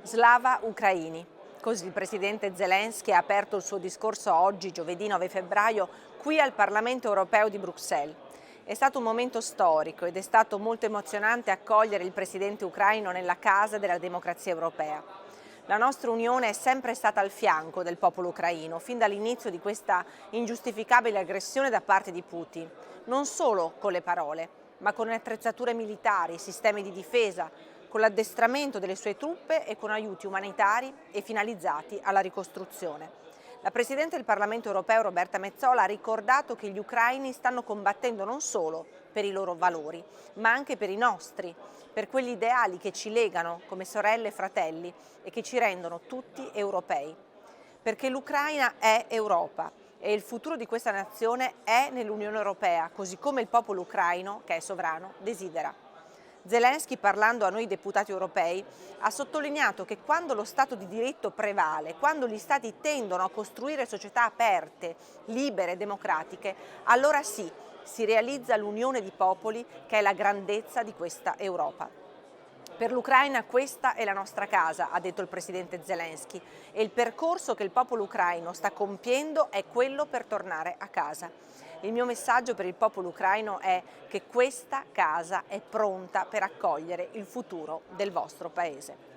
Slava Ucraini. Così il presidente Zelensky ha aperto il suo discorso oggi, giovedì 9 febbraio, qui al Parlamento europeo di Bruxelles. È stato un momento storico ed è stato molto emozionante accogliere il presidente ucraino nella casa della democrazia europea. La nostra Unione è sempre stata al fianco del popolo ucraino, fin dall'inizio di questa ingiustificabile aggressione da parte di Putin, non solo con le parole, ma con attrezzature militari, sistemi di difesa, con l'addestramento delle sue truppe e con aiuti umanitari e finalizzati alla ricostruzione. La Presidente del Parlamento europeo Roberta Metsola ha ricordato che gli ucraini stanno combattendo non solo per i loro valori, ma anche per i nostri, per quegli ideali che ci legano come sorelle e fratelli e che ci rendono tutti europei. Perché l'Ucraina è Europa e il futuro di questa nazione è nell'Unione Europea, così come il popolo ucraino, che è sovrano, desidera. Zelensky, parlando a noi deputati europei, ha sottolineato che quando lo Stato di diritto prevale, quando gli Stati tendono a costruire società aperte, libere e democratiche, allora sì, si realizza l'unione di popoli che è la grandezza di questa Europa. Per l'Ucraina questa è la nostra casa, ha detto il presidente Zelensky, e il percorso che il popolo ucraino sta compiendo è quello per tornare a casa. Il mio messaggio per il popolo ucraino è che questa casa è pronta per accogliere il futuro del vostro paese.